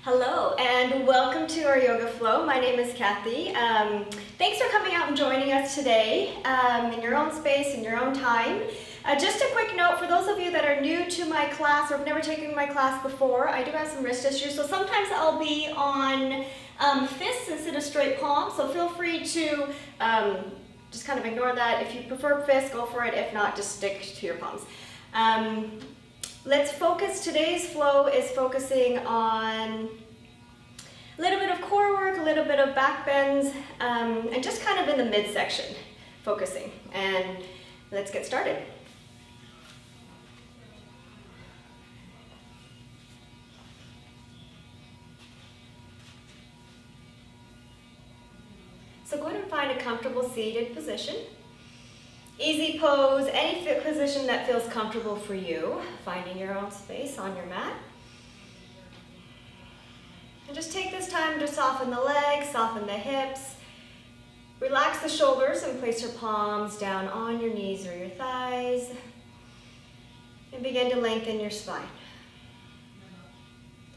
Hello and welcome to our yoga flow. My name is Cathy. Thanks for coming out and joining us today in your own space, in your own time. Just a quick note for those of you that are new to my class or have never taken my class before, I do have some wrist issues, so sometimes I'll be on fists instead of straight palms, so feel free to just kind of ignore that. If you prefer fists, go for it. If not, just stick to your palms. Let's focus. Today's flow is focusing on a little bit of core work, a little bit of back bends, and just kind of in the midsection focusing. And let's get started. So go ahead and find a comfortable seated position. Easy pose, any position that feels comfortable for you, finding your own space on your mat. And just take this time to soften the legs, soften the hips, relax the shoulders and place your palms down on your knees or your thighs, and begin to lengthen your spine.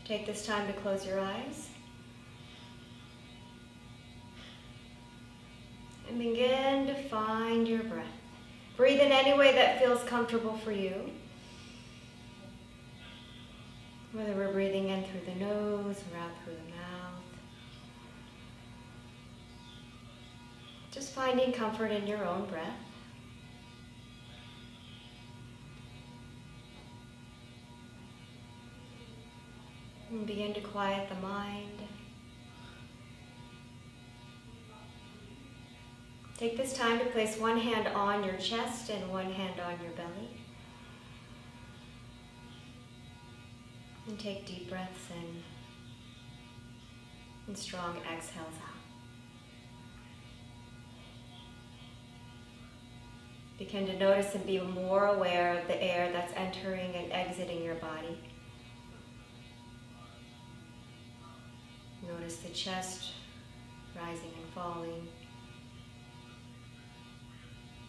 Take this time to close your eyes. And begin to find your breath. Breathe in any way that feels comfortable for you. Whether we're breathing in through the nose or out through the mouth. Just finding comfort in your own breath. And begin to quiet the mind. Take this time to place one hand on your chest and one hand on your belly. And take deep breaths in and strong exhales out. Begin to notice and be more aware of the air that's entering and exiting your body. Notice the chest rising and falling.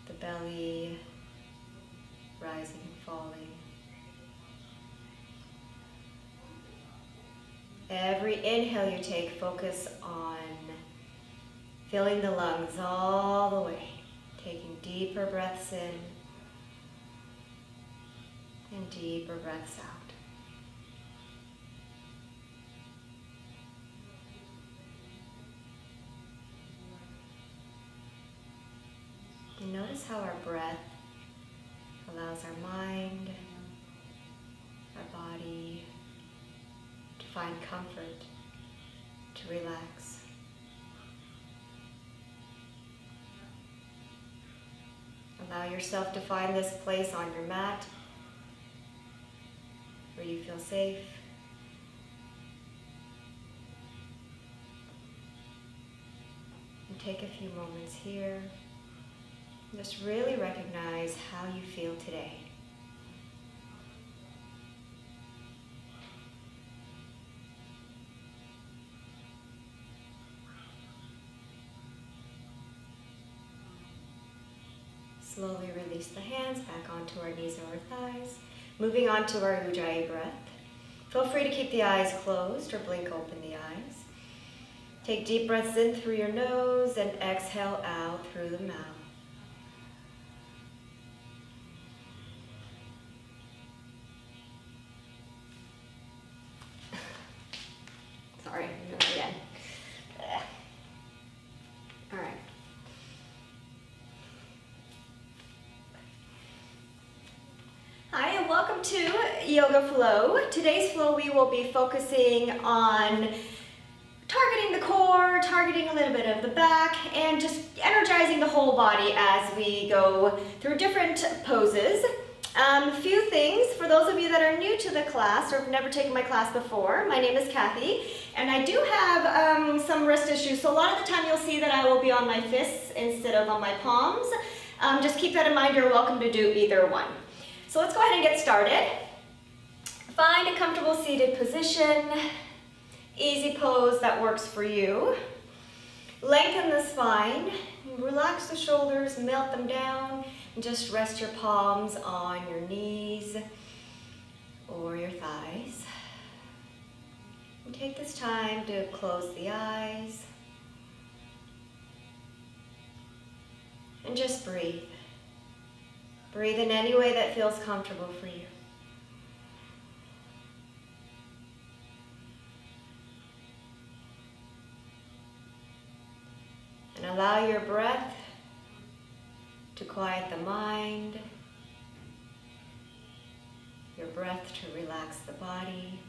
The belly rising and falling. Every inhale you take, focus on filling the lungs all the way, taking deeper breaths in and deeper breaths out. And notice how our breath allows our mind, our body to find comfort, to relax. Allow yourself to find this place on your mat where you feel safe. And take a few moments here. Just really recognize how you feel today. Slowly release the hands back onto our knees or our thighs. Moving on to our Ujjayi breath. Feel free to keep the eyes closed or blink open the eyes. Take deep breaths in through your nose and exhale out through the mouth. Sorry, I'm doing it again. All right. Hi, and welcome to Yoga Flow. Today's flow we will be focusing on targeting the core, targeting a little bit of the back, and just energizing the whole body as we go through different poses. A few things for those of you that are new to the class or have never taken my class before. My name is Cathy, and I do have some wrist issues, so a lot of the time you'll see that I will be on my fists instead of on my palms. Just keep that in mind, you're welcome to do either one. So let's go ahead and get started. Find a comfortable seated position, easy pose that works for you. Lengthen the spine, relax the shoulders, melt them down, and just rest your palms on your knees or your thighs. And take this time to close the eyes. And just breathe. Breathe in any way that feels comfortable for you. And allow your breath to quiet the mind, your breath to relax the body.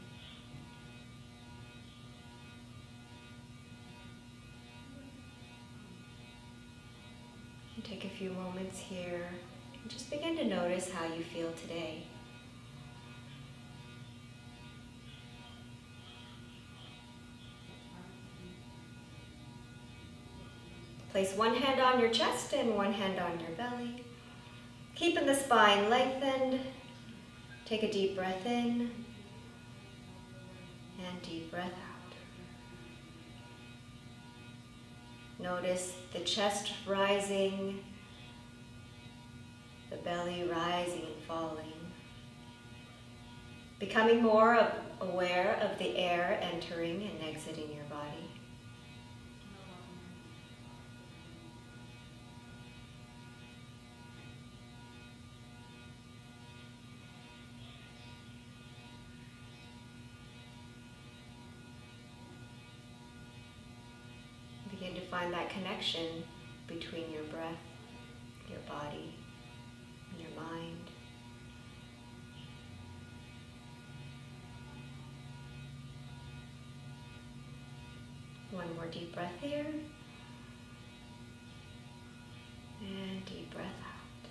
And take a few moments here and just begin to notice how you feel today. Place one hand on your chest and one hand on your belly. Keeping the spine lengthened. Take a deep breath in and deep breath out. Notice the chest rising, the belly rising and falling. Becoming more aware of the air entering and exiting your body. Begin to find that connection between your breath, your body, and your mind. One more deep breath here. And deep breath out.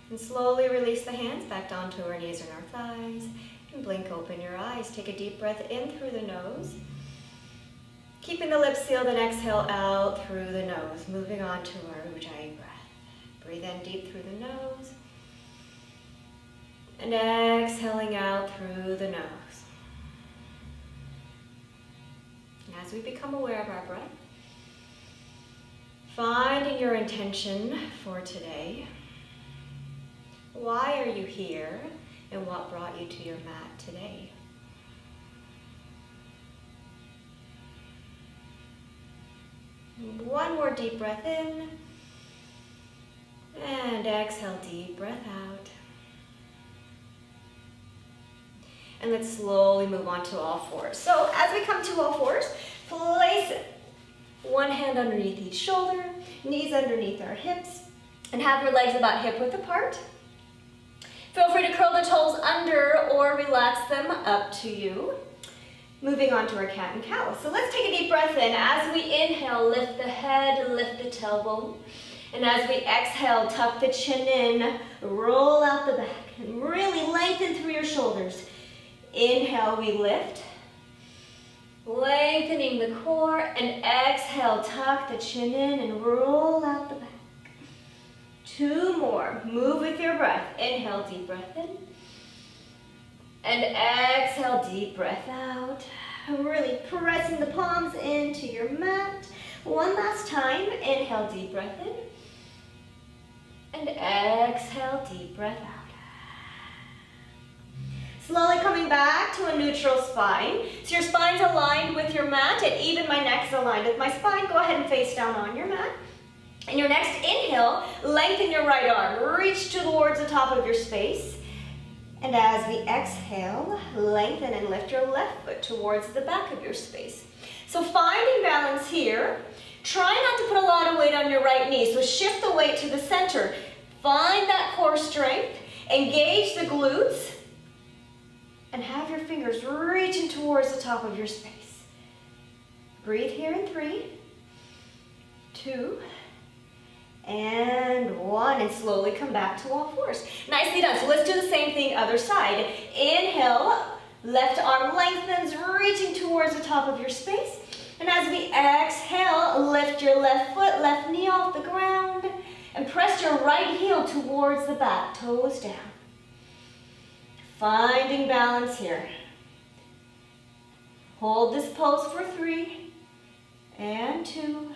And slowly release the hands back down to our knees and our thighs. And blink open your eyes. Take a deep breath in through the nose. Keeping the lips sealed and exhale out through the nose. Moving on to our Ujjayi breath. Breathe in deep through the nose. And exhaling out through the nose. And as we become aware of our breath, finding your intention for today. Why are you here? And what brought you to your mat today? One more deep breath in. And exhale, deep breath out. And let's slowly move on to all fours. So as we come to all fours, place one hand underneath each shoulder, knees underneath our hips, and have your legs about hip width apart. Feel free to curl the toes under or relax them, up to you. Moving on to our cat and cow. So let's take a deep breath in. As we inhale, lift the head, lift the tailbone. And as we exhale, tuck the chin in, roll out the back, and really lengthen through your shoulders. Inhale, we lift, lengthening the core, and exhale, tuck the chin in and roll out the back. Two more. Move with your breath. Inhale, deep breath in. And exhale, deep breath out. Really pressing the palms into your mat. One last time. Inhale, deep breath in. And exhale, deep breath out. Slowly coming back to a neutral spine. So your spine's aligned with your mat, and even my neck's aligned with my spine. Go ahead and face down on your mat. And your next inhale, lengthen your right arm. Reach towards the top of your space. And as we exhale, lengthen and lift your left foot towards the back of your space. So finding balance here. Try not to put a lot of weight on your right knee. So shift the weight to the center. Find that core strength. Engage the glutes. And have your fingers reaching towards the top of your space. Breathe here in 3, 2, and 1, and slowly come back to all fours. Nicely done. So let's do the same thing other side. Inhale, left arm lengthens, reaching towards the top of your space. And as we exhale, lift your left foot, left knee off the ground, and press your right heel towards the back, toes down. Finding balance here. Hold this pose for 3, and 2,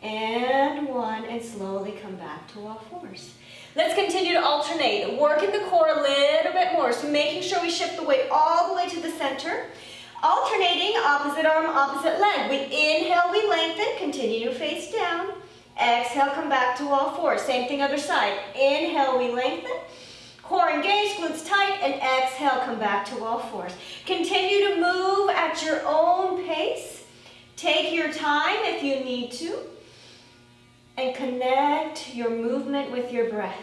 and 1, and slowly come back to all fours. Let's continue to alternate. Working the core a little bit more. So So making sure we shift the weight all the way to the center. Alternating opposite arm, opposite leg. We inhale, we lengthen, continue to face down. Exhale, come back to all fours. Same thing other side. Inhale, we lengthen. Core engaged, glutes tight, and exhale, come back to all fours. Continue to move at your own pace. Take your time if you need to. And connect your movement with your breath.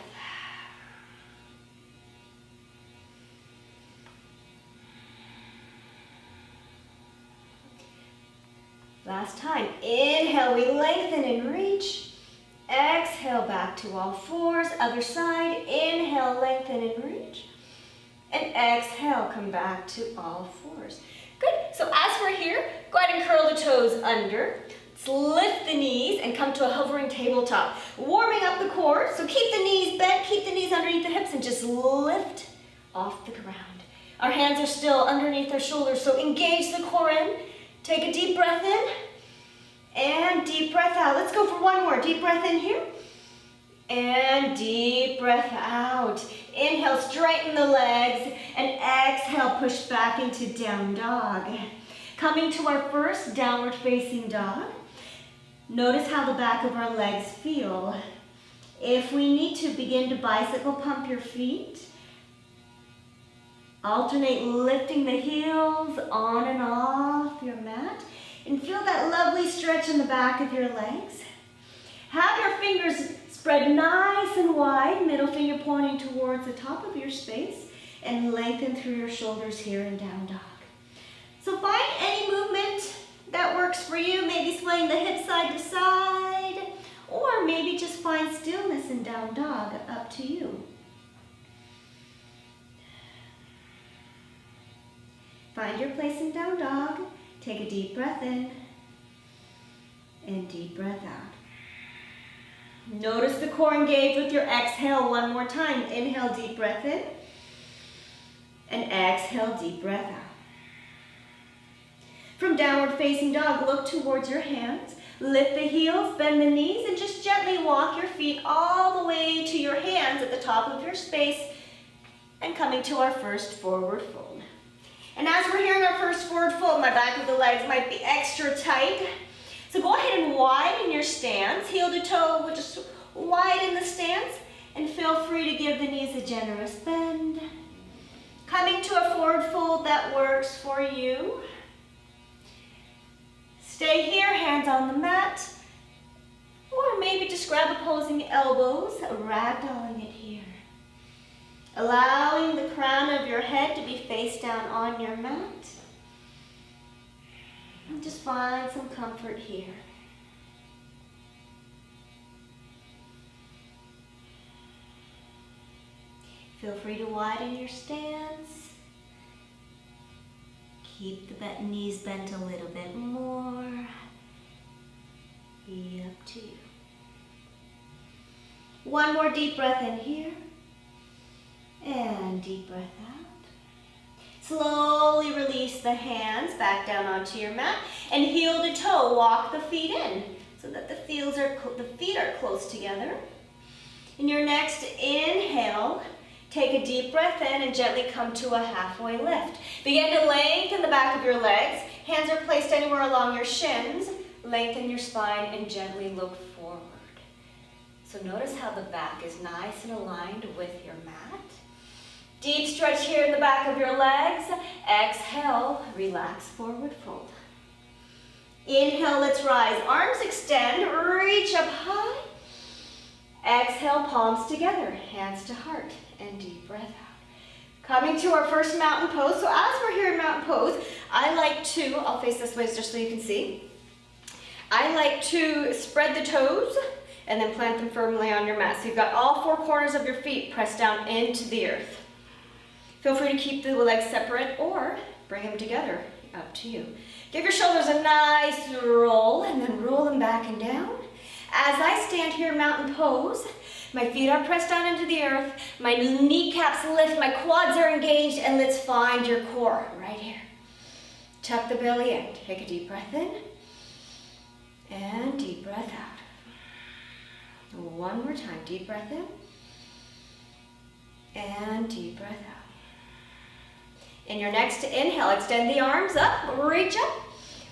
Last time. Inhale, we lengthen and reach. Exhale, back to all fours. Other side. Inhale, lengthen and reach. And exhale, come back to all fours. Good. So as we're here, go ahead and curl the toes under. Let's lift the knees and come to a hovering tabletop. Warming up the core. So keep the knees bent, keep the knees underneath the hips, and just lift off the ground. Our hands are still underneath our shoulders, so engage the core in. Take a deep breath in and deep breath out. Let's go for one more. Deep breath in here and deep breath out. Inhale, straighten the legs, and exhale, push back into down dog. Coming to our first downward facing dog. Notice how the back of our legs feel. If we need to, begin to bicycle pump your feet. Alternate lifting the heels on and off your mat. And feel that lovely stretch in the back of your legs. Have your fingers spread nice and wide, middle finger pointing towards the top of your space, and lengthen through your shoulders here in down dog. So find any movement that works for you, maybe swaying the hips side to side, or maybe just find stillness in down dog, up to you. Find your place in down dog. Take a deep breath in and deep breath out. Notice the core engage with your exhale one more time. Inhale, deep breath in, and exhale, deep breath out. From downward facing dog, look towards your hands. Lift the heels, bend the knees, and just gently walk your feet all the way to your hands at the top of your space, and coming to our first forward fold. And as we're here in our first forward fold, my back of the legs might be extra tight. So go ahead and widen your stance. Heel to toe, we'll just widen the stance, and feel free to give the knees a generous bend. Coming to a forward fold that works for you. Stay here, hands on the mat, or maybe just grab opposing elbows, ragdolling it here. Allowing the crown of your head to be face down on your mat. And just find some comfort here. Feel free to widen your stance. Keep the knees bent a little bit more. Be up to you. One more deep breath in here. And deep breath out. Slowly release the hands back down onto your mat. And heel to toe, walk the feet in so that the feet are close together. In your next inhale, take a deep breath in and gently come to a halfway lift. Begin to lengthen the back of your legs. Hands are placed anywhere along your shins. Lengthen your spine and gently look forward. So notice how the back is nice and aligned with your mat. Deep stretch here in the back of your legs. Exhale, relax, forward fold. Inhale, let's rise. Arms extend, reach up high. Exhale, palms together, hands to heart, and deep breath out. Coming to our first mountain pose. So as we're here in mountain pose, I like to, I'll face this way just so you can see. I like to spread the toes and then plant them firmly on your mat. So you've got all four corners of your feet pressed down into the earth. Feel free to keep the legs separate or bring them together, up to you. Give your shoulders a nice roll and then roll them back and down. As I stand here in mountain pose, my feet are pressed down into the earth, my kneecaps lift, my quads are engaged, and let's find your core right here. Tuck the belly in, take a deep breath in, and deep breath out. One more time, deep breath in, and deep breath out. In your next inhale, extend the arms up, reach up.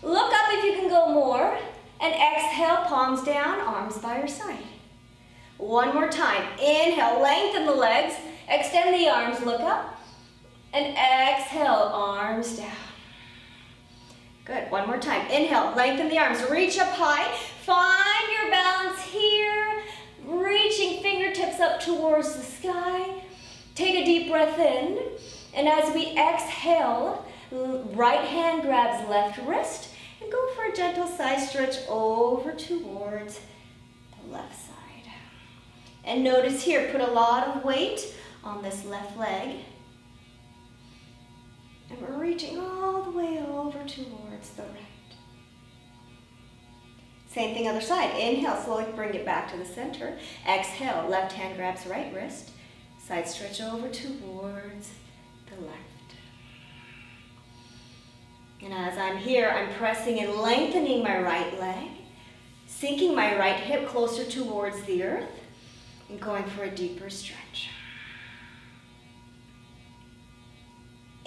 Look up if you can go more. And exhale, palms down, arms by your side. One more time. Inhale, lengthen the legs. Extend the arms, look up. And exhale, arms down. Good, one more time. Inhale, lengthen the arms, reach up high. Find your balance here. Reaching fingertips up towards the sky. Take a deep breath in. And as we exhale, right hand grabs left wrist. And go for a gentle side stretch over towards the left side. And notice here, put a lot of weight on this left leg. And we're reaching all the way over towards the right. Same thing other side. Inhale, slowly bring it back to the center. Exhale, left hand grabs right wrist. Side stretch over towards the left. And as I'm here, I'm pressing and lengthening my right leg, sinking my right hip closer towards the earth, and going for a deeper stretch.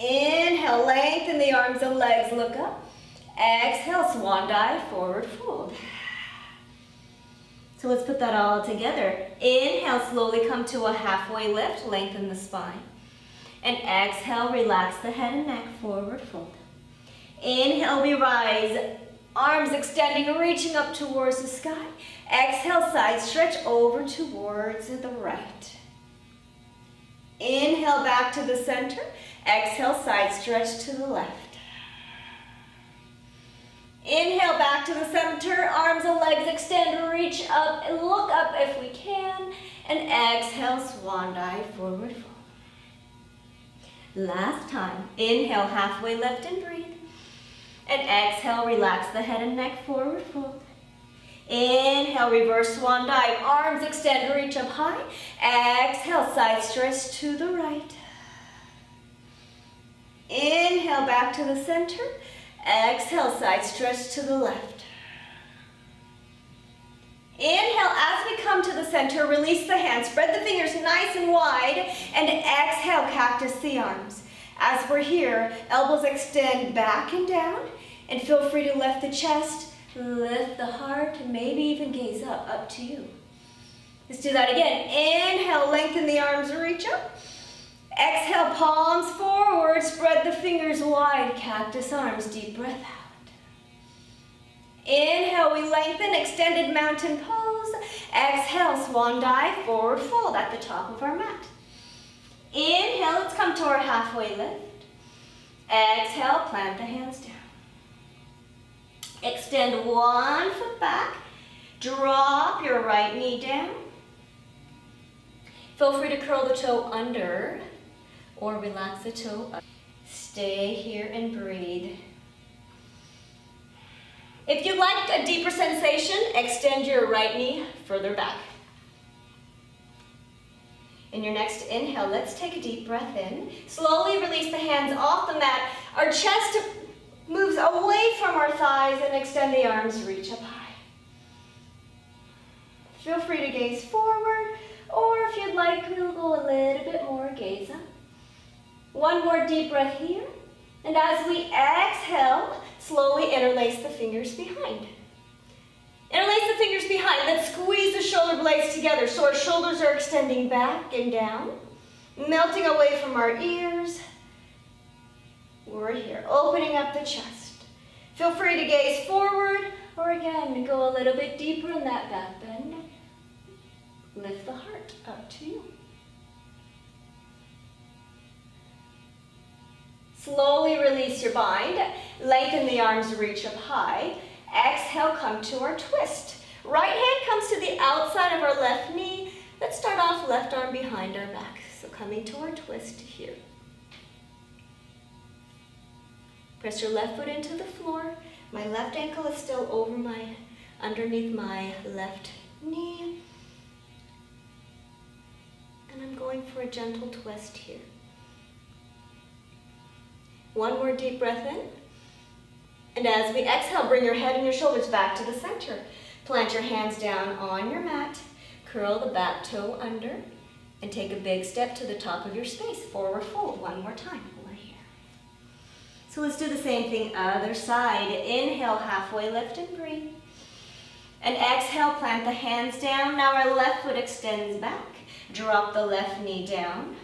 Inhale, lengthen the arms and legs, look up. Exhale, swan dive, forward fold. So let's put that all together. Inhale, slowly come to a halfway lift, lengthen the spine. And exhale, relax the head and neck, forward fold. Inhale, we rise, arms extending, reaching up towards the sky. Exhale, side stretch over towards the right. Inhale, back to the center. Exhale, side stretch to the left. Inhale, back to the center, arms and legs extend, reach up, and look up if we can. And exhale, swan dive, forward fold. Last time, inhale, halfway lift and breathe. And exhale, relax the head and neck, forward fold. Inhale, reverse swan dive, arms extend, reach up high. Exhale, side stretch to the right. Inhale, back to the center. Exhale, side stretch to the left. Inhale, as we come to the center, release the hands, spread the fingers nice and wide, and exhale, cactus the arms. As we're here, elbows extend back and down, and feel free to lift the chest, lift the heart, and maybe even gaze up to you. Let's do that again. Inhale, lengthen the arms, reach up. Exhale, palms forward, spread the fingers wide, cactus arms, deep breath out. Inhale, we lengthen, extended mountain pose. Exhale, swan dive, forward fold at the top of our mat. Inhale, let's come to our halfway lift. Exhale, plant the hands down. Extend one foot back. Drop your right knee down. Feel free to curl the toe under or relax the toe up. Stay here and breathe. If you'd like a deeper sensation, extend your right knee further back. In your next inhale, let's take a deep breath in. Slowly release the hands off the mat. Our chest moves away from our thighs and extend the arms, reach up high. Feel free to gaze forward, or if you'd like, we'll go a little bit more, gaze up. One more deep breath here. And as we exhale, slowly interlace the fingers behind. Interlace the fingers behind. Let's squeeze the shoulder blades together so our shoulders are extending back and down, melting away from our ears. We're here, opening up the chest. Feel free to gaze forward, or again, go a little bit deeper in that back bend. Lift the heart, up to you. Slowly release your bind. Lengthen the arms, reach up high. Exhale, come to our twist. Right hand comes to the outside of our left knee. Let's start off left arm behind our back. So coming to our twist here. Press your left foot into the floor. My left ankle is still underneath my left knee. And I'm going for a gentle twist here. One more deep breath in. And as we exhale, bring your head and your shoulders back to the center. Plant your hands down on your mat. Curl the back toe under. And take a big step to the top of your space. Forward fold. One more time. Over here. So let's do the same thing, other side. Inhale, halfway lift and breathe. And exhale, plant the hands down. Now our left foot extends back. Drop the left knee down.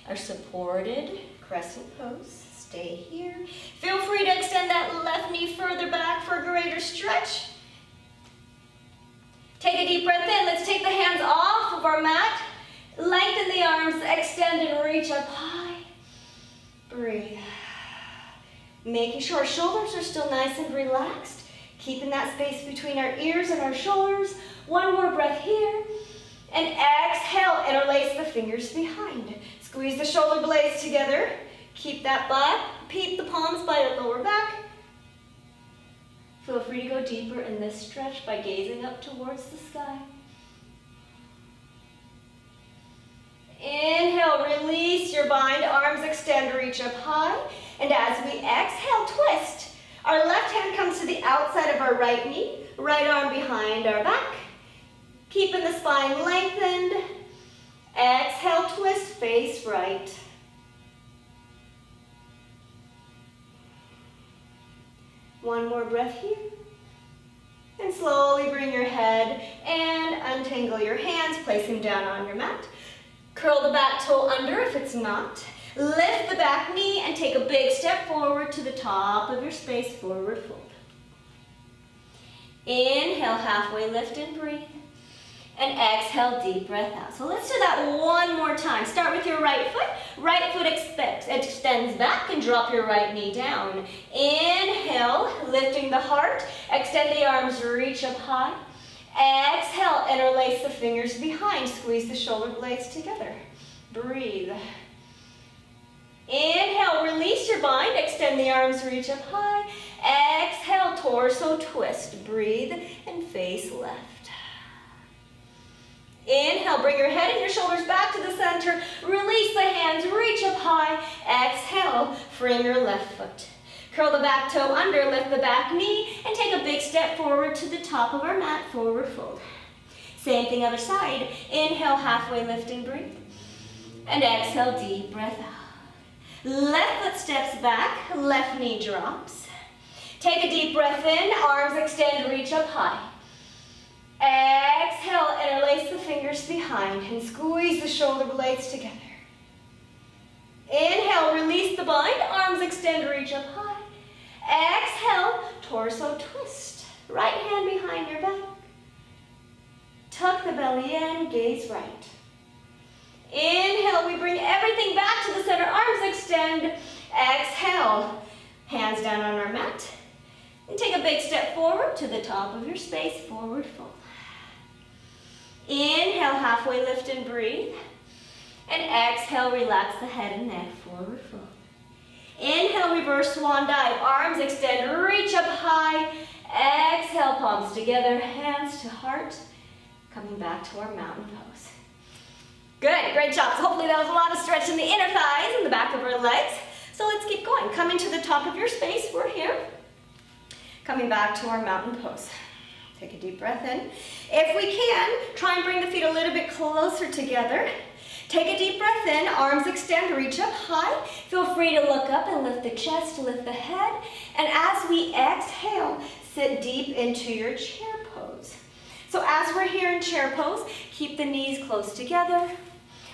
Our supported crescent pose. Stay here. Feel free to extend that left knee further back for a greater stretch. Take a deep breath in. Let's take the hands off of our mat. Lengthen the arms, extend and reach up high. Breathe. Making sure our shoulders are still nice and relaxed. Keeping that space between our ears and our shoulders. One more breath here. And exhale, interlace the fingers behind. Squeeze the shoulder blades together. Keep that butt. Keep the palms by your lower back. Feel free to go deeper in this stretch by gazing up towards the sky. Inhale, release your bind. Arms extend, reach up high. And as we exhale, twist. Our left hand comes to the outside of our right knee. Right arm behind our back. Keeping the spine lengthened. Exhale, twist, face right. One more breath here. And slowly bring your head and untangle your hands. Place them down on your mat. Curl the back toe under if it's not. Lift the back knee and take a big step forward to the top of your space, forward fold. Inhale, halfway lift and breathe. And exhale, deep breath out. So let's do that one more time. Start with your right foot. Right foot extends back and drop your right knee down. Inhale, lifting the heart. Extend the arms, reach up high. Exhale, interlace the fingers behind. Squeeze the shoulder blades together. Breathe. Inhale, release your bind. Extend the arms, reach up high. Exhale, torso twist. Breathe and face left. Inhale, bring your head and your shoulders back to the center. Release the hands, reach up high. Exhale, frame your left foot. Curl the back toe under, lift the back knee, and take a big step forward to the top of our mat, forward fold. Same thing other side. Inhale, halfway lift and breathe. And exhale, deep breath out. Left foot steps back, left knee drops. Take a deep breath in, arms extend, reach up high. Exhale, interlace the fingers behind and squeeze the shoulder blades together. Inhale, release the bind, arms extend, reach up high. Exhale, torso twist. Right hand behind your back. Tuck the belly in, gaze right. Inhale, we bring everything back to the center, arms extend. Exhale, hands down on our mat. And take a big step forward to the top of your space, forward fold. Inhale, halfway lift and breathe. And exhale, relax the head and neck, forward fold. Inhale, reverse swan dive. Arms extend, reach up high. Exhale, palms together, hands to heart. Coming back to our mountain pose. Good, great job. So hopefully that was a lot of stretch in the inner thighs and the back of our legs. So let's keep going. Coming to the top of your space, we're here. Coming back to our mountain pose. Take a deep breath in. If we can, try and bring the feet a little bit closer together. Take a deep breath in, arms extend, reach up high. Feel free to look up and lift the chest, lift the head. And as we exhale, sit deep into your chair pose. So as we're here in chair pose, keep the knees close together.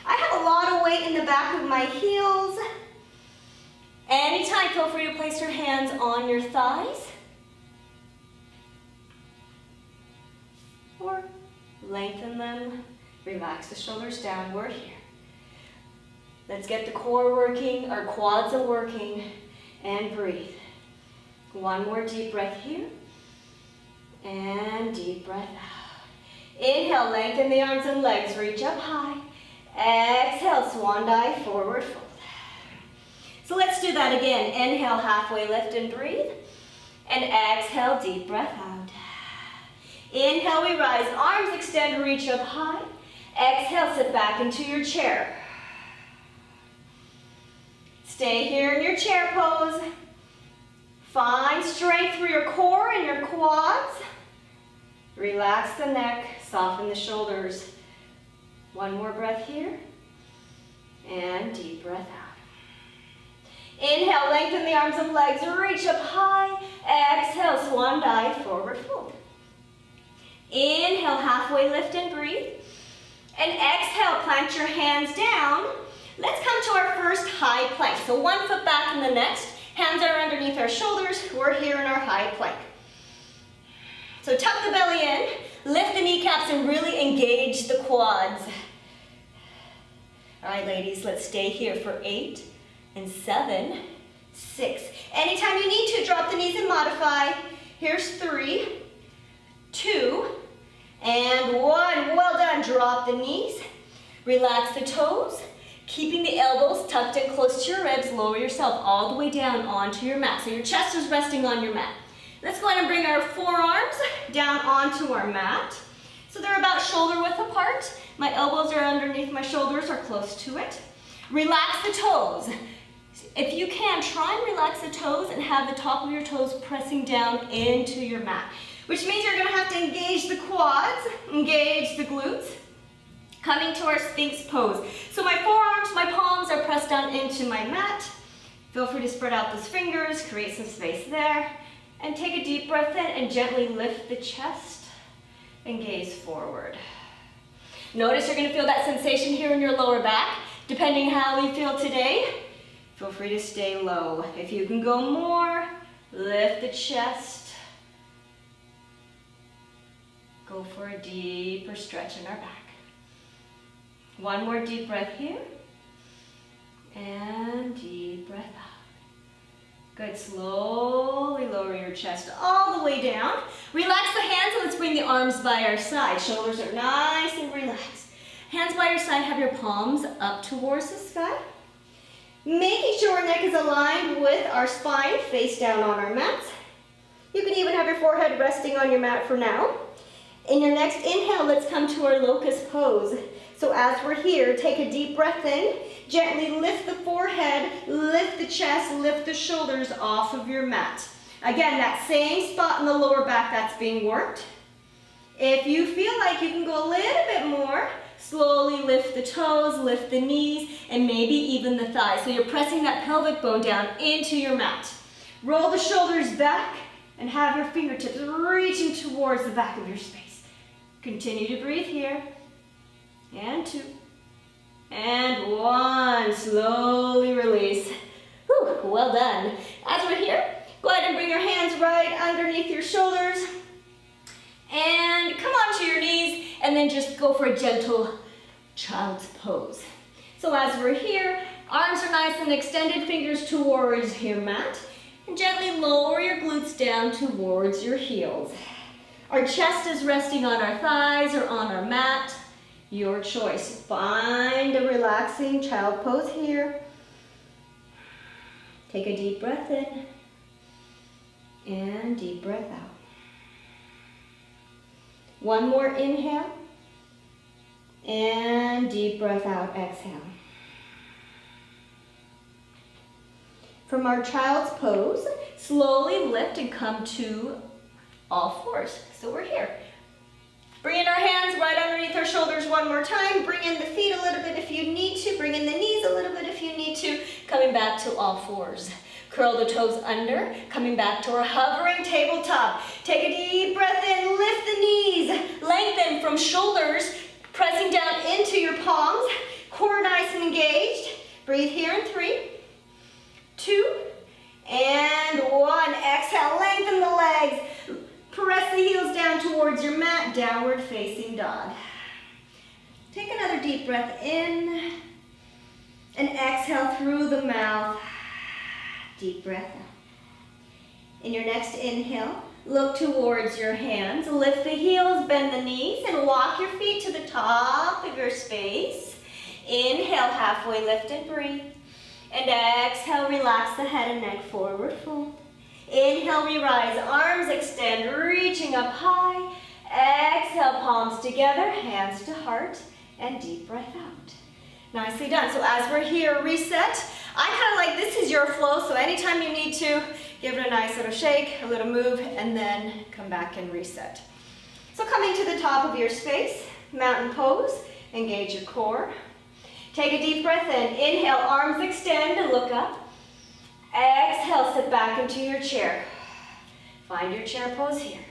I have a lot of weight in the back of my heels. Anytime, feel free to place your hands on your thighs. Or lengthen them, relax the shoulders down, we're here. Let's get the core working, our quads are working, and breathe. One more deep breath here, and deep breath out. Inhale, lengthen the arms and legs, reach up high. Exhale, swan dive, forward fold. So let's do that again. Inhale, halfway lift and breathe, and exhale, deep breath out. Inhale, we rise, arms extend, reach up high. Exhale, sit back into your chair. Stay here in your chair pose. Find strength through your core and your quads. Relax the neck, soften the shoulders. One more breath here. And deep breath out. Inhale, lengthen the arms and legs, reach up high. Exhale, swan dive, forward fold. Inhale, halfway lift and breathe. And exhale, plant your hands down. Let's come to our first high plank. So one foot back in the next. Hands are underneath our shoulders. We're here in our high plank. So tuck the belly in, lift the kneecaps, and really engage the quads. All right, ladies, let's stay here for 8 and 7, 6. Anytime you need to, drop the knees and modify. Here's 3, 2, and 1. Well done. Drop the knees. Relax the toes. Keeping the elbows tucked in close to your ribs, lower yourself all the way down onto your mat. So your chest is resting on your mat. Let's go ahead and bring our forearms down onto our mat. So they're about shoulder width apart. My elbows are underneath my shoulders or close to it. Relax the toes. If you can, try and relax the toes and have the top of your toes pressing down into your mat, which means you're gonna have to engage the quads, engage the glutes. Coming to our Sphinx pose. So my forearms, my palms are pressed down into my mat. Feel free to spread out those fingers, create some space there. And take a deep breath in and gently lift the chest and gaze forward. Notice you're gonna feel that sensation here in your lower back. Depending how you feel today, feel free to stay low. If you can go more, lift the chest. Go for a deeper stretch in our back. One more deep breath here. And deep breath out. Good, slowly lower your chest all the way down. Relax the hands and let's bring the arms by our side. Shoulders are nice and relaxed. Hands by your side, have your palms up towards the sky. Making sure our neck is aligned with our spine, face down on our mats. You can even have your forehead resting on your mat for now. In your next inhale, let's come to our locust pose. So as we're here, take a deep breath in. Gently lift the forehead, lift the chest, lift the shoulders off of your mat. Again, that same spot in the lower back that's being worked. If you feel like you can go a little bit more, slowly lift the toes, lift the knees, and maybe even the thighs. So you're pressing that pelvic bone down into your mat. Roll the shoulders back and have your fingertips reaching towards the back of your space. Continue to breathe here. And 2. And 1. Slowly release. Whew, well done. As we're here, go ahead and bring your hands right underneath your shoulders. And come onto your knees, and then just go for a gentle child's pose. So as we're here, arms are nice and extended, fingers towards your mat, and gently lower your glutes down towards your heels. Our chest is resting on our thighs or on our mat. Your choice. Find a relaxing child pose here. Take a deep breath in and deep breath out. One more inhale and deep breath out, exhale. From our child's pose, slowly lift and come to all fours. So we're here. Bring in our hands right underneath our shoulders one more time. Bring in the feet a little bit if you need to. Bring in the knees a little bit if you need to. Coming back to all fours. Curl the toes under. Coming back to our hovering tabletop. Take a deep breath in. Lift the knees. Lengthen from shoulders. Pressing down into your palms. Core nice and engaged. Breathe here in 3, 2, and 1. Exhale. Lengthen the legs. Press the heels down towards your mat, downward facing dog. Take another deep breath in and exhale through the mouth. Deep breath out. In your next inhale, look towards your hands. Lift the heels, bend the knees, and walk your feet to the top of your space. Inhale, halfway lift and breathe. And exhale, relax the head and neck, forward fold. Inhale, we rise, arms extend, reaching up high. Exhale, palms together, hands to heart, and deep breath out. Nicely done. So as we're here, reset. I kind of like this is your flow, so anytime you need to, give it a nice little shake, a little move, and then come back and reset. So coming to the top of your space, mountain pose, engage your core. Take a deep breath in. Inhale, arms extend and look up. Exhale, sit back into your chair. Find your chair pose here.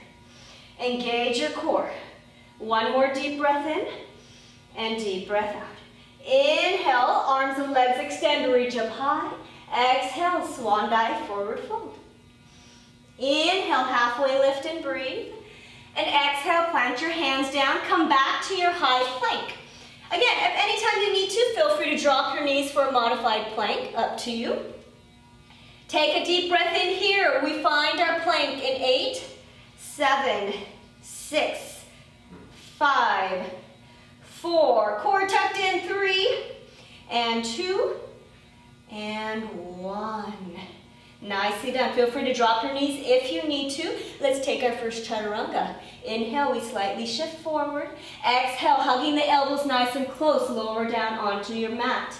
Engage your core. One more deep breath in and deep breath out. Inhale, arms and legs extend, reach up high. Exhale, swan dive, forward fold. Inhale, halfway lift and breathe. And exhale, plant your hands down, come back to your high plank. Again, if anytime you need to, feel free to drop your knees for a modified plank, up to you. Take a deep breath in here. We find our plank in 8, 7, 6, 5, 4, core tucked in, 3, and 2, and 1. Nicely done. Feel free to drop your knees if you need to. Let's take our first chaturanga. Inhale, we slightly shift forward. Exhale, hugging the elbows nice and close, lower down onto your mat.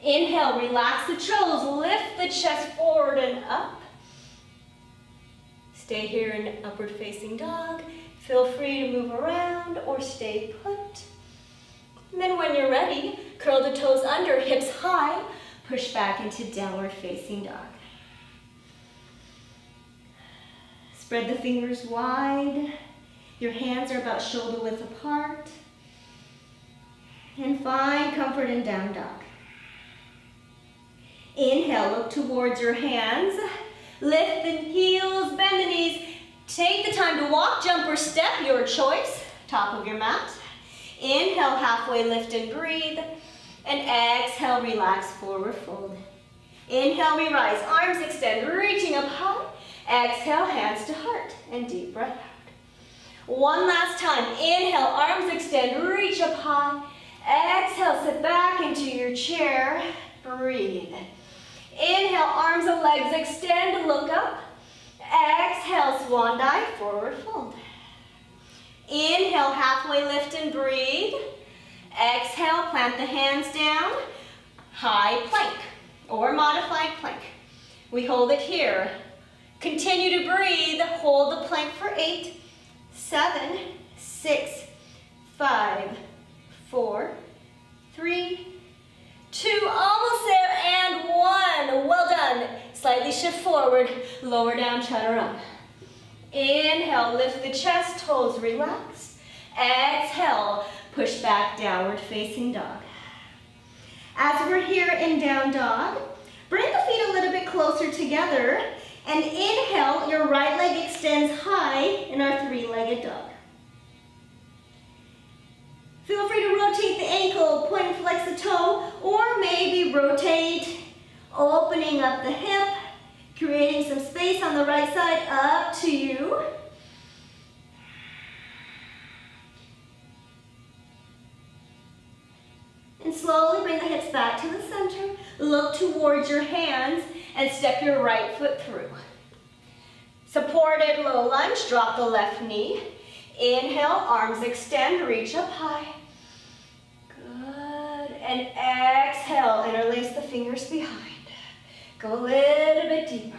Inhale, relax the toes, lift the chest forward and up. Stay here in upward facing dog. Feel free to move around or stay put. And then when you're ready, curl the toes under, hips high, push back into downward facing dog. Spread the fingers wide. Your hands are about shoulder width apart. And find comfort in down dog. Inhale, look towards your hands. Lift the heels, bend the knees. Take the time to walk, jump, or step, your choice. Top of your mat. Inhale, halfway lift and breathe. And exhale, relax, forward fold. Inhale, we rise, arms extend, reaching up high. Exhale, hands to heart, and deep breath out. One last time. Inhale, arms extend, reach up high. Exhale, sit back into your chair. Breathe. Inhale, arms and legs extend, look up. Exhale, swan dive, forward fold. Inhale, halfway lift and breathe. Exhale, plant the hands down. High plank or modified plank. We hold it here. Continue to breathe. Hold the plank for 8, 7, 6, 5, 4, 3, 2, almost there, and 1. Well done. Slightly shift forward, lower down chaturanga. Inhale, lift the chest, toes relax. Exhale, push back, downward facing dog. As we're here in down dog, bring the feet a little bit closer together, and inhale, your right leg extends high in our three-legged dog. Feel free to rotate the ankle, point and flex the toe, or maybe rotate, opening up the hip, creating some space on the right side, up to you. And slowly bring the hips back to the center, look towards your hands, and step your right foot through. Supported low lunge, drop the left knee. Inhale, arms extend, reach up high. Good. And exhale, interlace the fingers behind. Go a little bit deeper.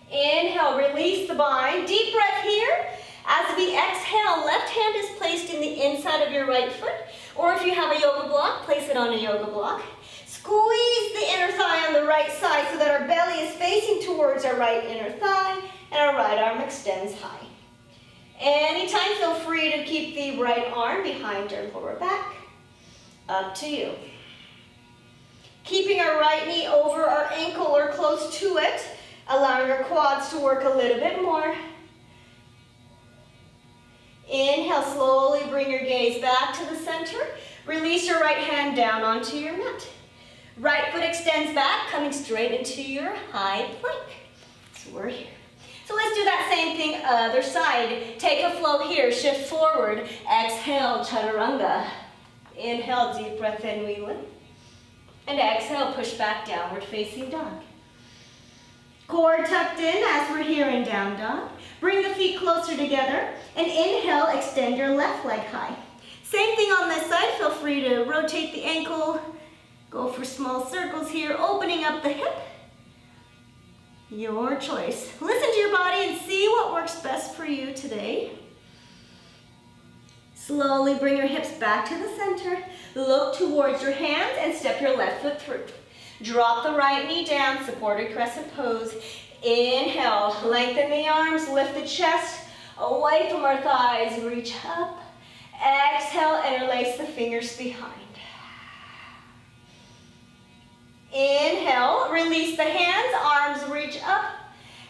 Inhale, release the bind. Deep breath here. As we exhale, left hand is placed in the inside of your right foot, or if you have a yoga block, place it on a yoga block. Squeeze the inner thigh on the right side so that our belly is facing towards our right inner thigh, and our right arm extends high. Anytime, feel free to keep the right arm behind your lower back. Up to you. Keeping our right knee over our ankle or close to it, allowing our quads to work a little bit more. Inhale, slowly bring your gaze back to the center. Release your right hand down onto your mat. Right foot extends back, coming straight into your high plank. So we're here. So let's do that same thing other side. Take a flow here, shift forward. Exhale, chaturanga. Inhale, deep breath in, we lift. And exhale, push back, downward facing dog. Core tucked in as we're here in down dog. Bring the feet closer together, and inhale, extend your left leg high. Same thing on this side, feel free to rotate the ankle, go for small circles here, opening up the hip. Your choice. Listen to your body and see what works best for you today. Slowly bring your hips back to the center, look towards your hands, and step your left foot through. Drop the right knee down, supported crescent pose. Inhale, lengthen the arms, lift the chest away from our thighs, reach up. Exhale, interlace the fingers behind. Inhale, release the hands, arms reach up.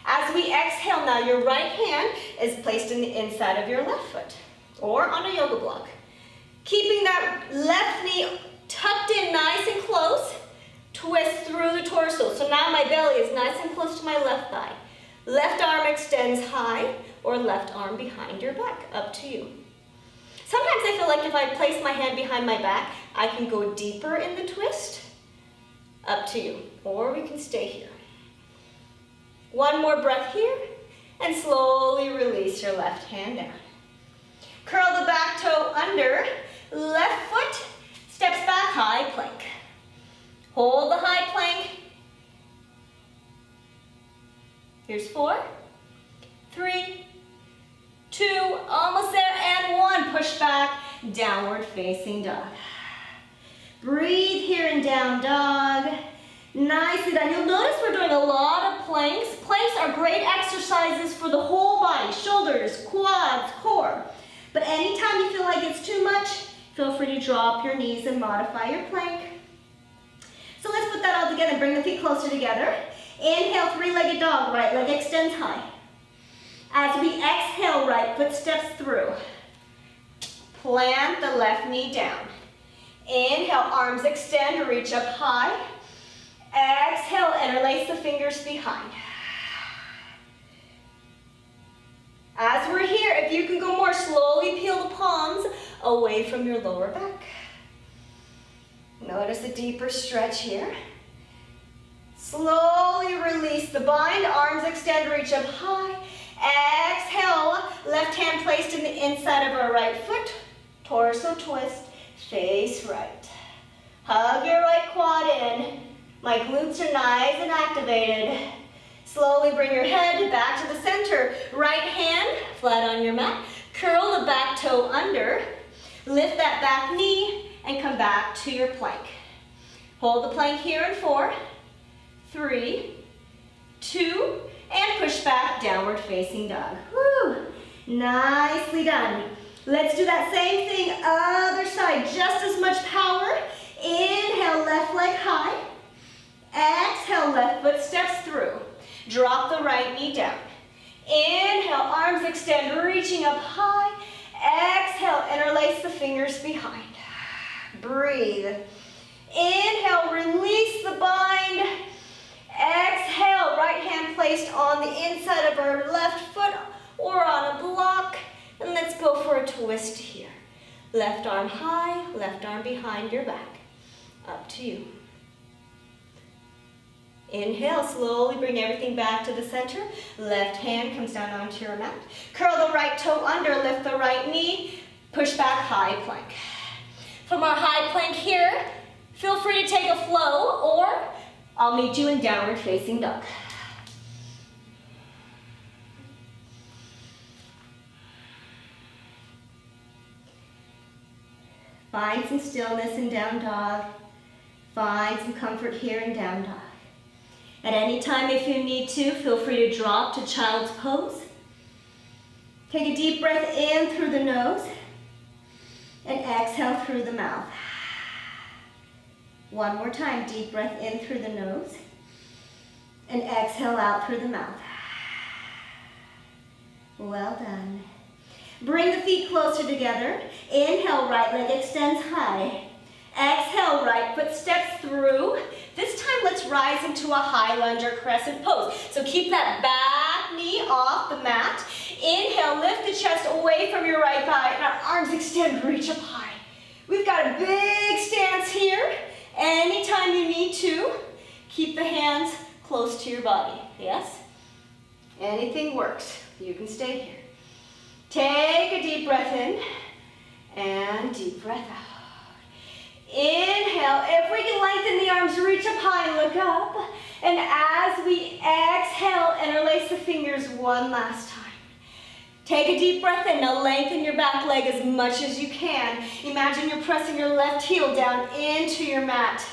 As we exhale now, your right hand is placed in the inside of your left foot or on a yoga block. Keeping that left knee tucked in nice and close, twist through the torso. So now my belly is nice and close to my left thigh. Left arm extends high or left arm behind your back, up to you. Sometimes I feel like if I place my hand behind my back, I can go deeper in the twist. Up to you, or we can stay here. One more breath here, and slowly release your left hand down. Curl the back toe under, left foot steps back, high plank. Hold the high plank. Here's 4, 3, 2, almost there, and 1. Push back, downward facing dog. Breathe here in down dog. Nicely done. You'll notice we're doing a lot of planks. Planks are great exercises for the whole body, shoulders, quads, core. But anytime you feel like it's too much, feel free to drop your knees and modify your plank. So let's put that all together. Bring the feet closer together. Inhale, three-legged dog. Right leg extends high. As we exhale, right foot steps through. Plant the left knee down. Inhale, arms extend, reach up high. Exhale, interlace the fingers behind. As we're here, if you can go more slowly, peel the palms away from your lower back. Notice a deeper stretch here. Slowly release the bind, arms extend, reach up high. Exhale, left hand placed in the inside of our right foot. Torso twist, face right. Hug your right quad in. My glutes are nice and activated. Slowly bring your head back to the center. Right hand flat on your mat. Curl the back toe under. Lift that back knee and come back to your plank. Hold the plank here in 4, 3, 2, and push back, downward facing dog. Woo! Nicely done. Let's do that same thing, other side, just as much power. Inhale, left leg high. Exhale, left foot steps through. Drop the right knee down. Inhale, arms extend, reaching up high. Exhale, interlace the fingers behind. Breathe. Inhale, release the bind. Exhale, right hand placed on the inside of our left foot or on a block. And let's go for a twist here. Left arm high, left arm behind your back. Up to you. Inhale, slowly bring everything back to the center. Left hand comes down onto your mat. Curl the right toe under, lift the right knee, push back, high plank. From our high plank here, feel free to take a flow, or I'll meet you in downward facing dog. Find some stillness in down dog. Find some comfort here in down dog. At any time, if you need to, feel free to drop to child's pose. Take a deep breath in through the nose and exhale through the mouth. One more time, deep breath in through the nose and exhale out through the mouth. Well done. Bring the feet closer together. Inhale, right leg extends high. Exhale, right foot steps through. This time, let's rise into a high lunge or crescent pose. So keep that back knee off the mat. Inhale, lift the chest away from your right thigh, and our arms extend, reach up high. We've got a big stance here. Anytime you need to, keep the hands close to your body. Yes? Anything works. You can stay here. Take a deep breath in and deep breath out. Inhale, if we can lengthen the arms, reach up high and look up. And as we exhale, interlace the fingers one last time. Take a deep breath in. Now lengthen your back leg as much as you can. Imagine you're pressing your left heel down into your mat.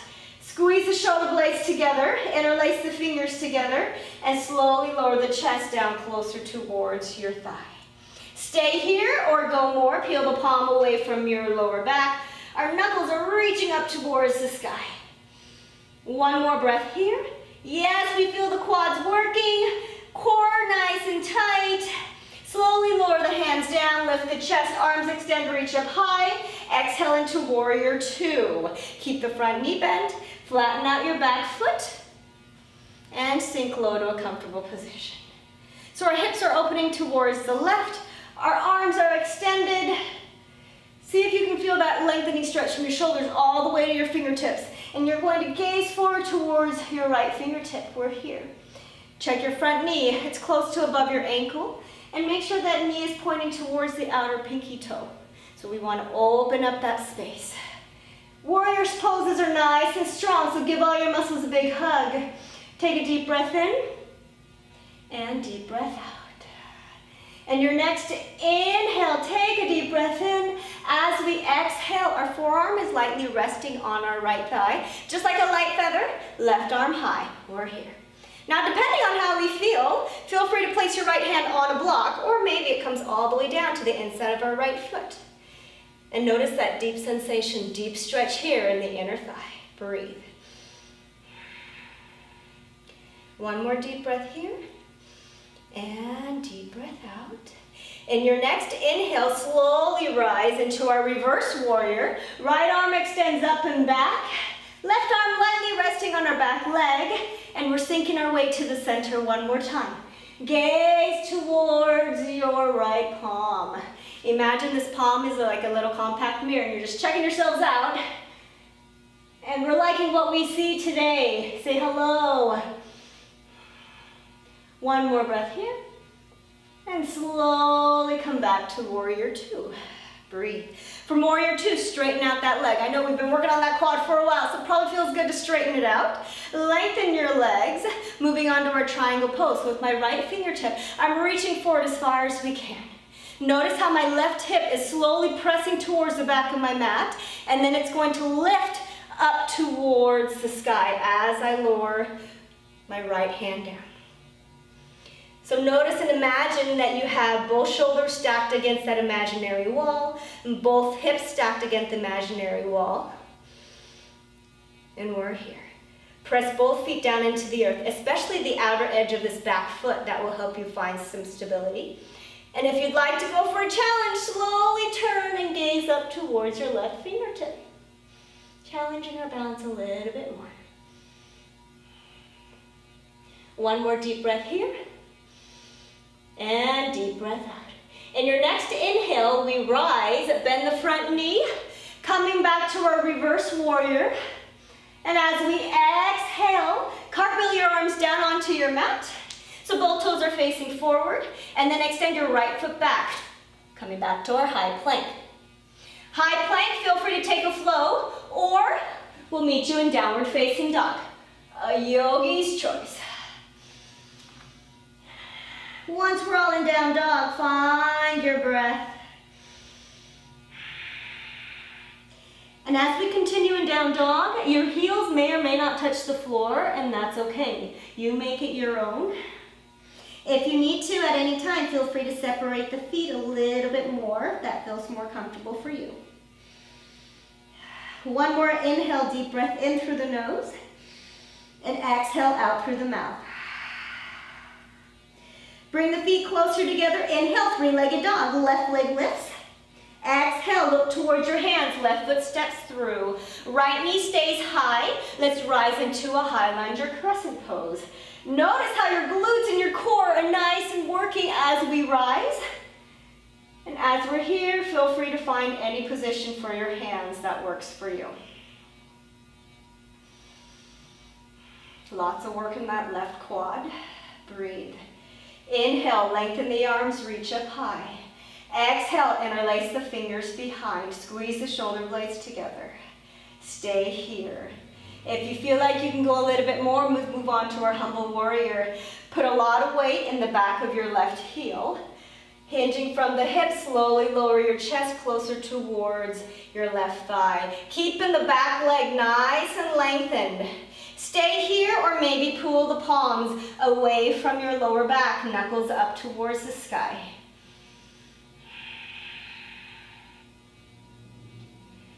Squeeze the shoulders. shoulder blades together, interlace the fingers together, and slowly lower the chest down closer towards your thigh. Stay here or go more. Peel the palm away from your lower back. Our knuckles are reaching up towards the sky. One more breath here. Yes, we feel the quads working. Core nice and tight. Slowly lower the hands down, lift the chest, arms extend, reach up high. Exhale into warrior two. Keep the front knee bent, flatten out your back foot, and sink low to a comfortable position. So our hips are opening towards the left, our arms are extended. See if you can feel that lengthening stretch from your shoulders all the way to your fingertips. And you're going to gaze forward towards your right fingertip. We're here. Check your front knee, it's close to above your ankle. And make sure that knee is pointing towards the outer pinky toe. So we want to open up that space. Warrior poses are nice and strong, so give all your muscles a big hug. Take a deep breath in and deep breath out. And your next inhale, take a deep breath in. As we exhale, our forearm is lightly resting on our right thigh. Just like a light feather, left arm high. We're here. Now, depending on how we feel free to place your right hand on a block, or maybe it comes all the way down to the inside of our right foot. And notice that deep sensation, deep stretch here in the inner thigh. Breathe. One more deep breath here, and deep breath out. In your next inhale, slowly rise into our reverse warrior. Right arm extends up and back. Left arm lightly resting on our back leg, and we're sinking our way to the center one more time. Gaze towards your right palm. Imagine this palm is like a little compact mirror, and you're just checking yourselves out. And we're liking what we see today. Say hello. One more breath here. And slowly come back to warrior two. Breathe. From warrior two, straighten out that leg. I know we've been working on that quad for a while, so it probably feels good to straighten it out. Lengthen your legs, moving on to our triangle pose. With my right fingertip, I'm reaching forward as far as we can. Notice how my left hip is slowly pressing towards the back of my mat, and then it's going to lift up towards the sky as I lower my right hand down. So notice and imagine that you have both shoulders stacked against that imaginary wall, and both hips stacked against the imaginary wall. And we're here. Press both feet down into the earth, especially the outer edge of this back foot. That will help you find some stability. And if you'd like to go for a challenge, slowly turn and gaze up towards your left fingertip. Challenging our balance a little bit more. One more deep breath here. And deep breath out. In your next inhale, we rise, bend the front knee, coming back to our reverse warrior. And as we exhale, cartwheel your arms down onto your mat. So both toes are facing forward. And then extend your right foot back, coming back to our high plank. High plank, feel free to take a flow, or we'll meet you in downward facing dog. A yogi's choice. Once we're all in down dog, find your breath. And as we continue in down dog, your heels may or may not touch the floor, and that's okay. You make it your own. If you need to at any time, feel free to separate the feet a little bit more if that feels more comfortable for you. One more inhale, deep breath in through the nose, and exhale out through the mouth. Bring the feet closer together. Inhale, three-legged dog. Left leg lifts. Exhale, look towards your hands. Left foot steps through. Right knee stays high. Let's rise into a high lunge or crescent pose. Notice how your glutes and your core are nice and working as we rise. And as we're here, feel free to find any position for your hands that works for you. Lots of work in that left quad. Breathe. Inhale, lengthen the arms, reach up high. Exhale, interlace the fingers behind. Squeeze the shoulder blades together. Stay here. If you feel like you can go a little bit more, move on to our humble warrior. Put a lot of weight in the back of your left heel. Hinging from the hips, slowly lower your chest closer towards your left thigh. Keeping the back leg nice and lengthened. or maybe pull the palms away from your lower back, knuckles up towards the sky.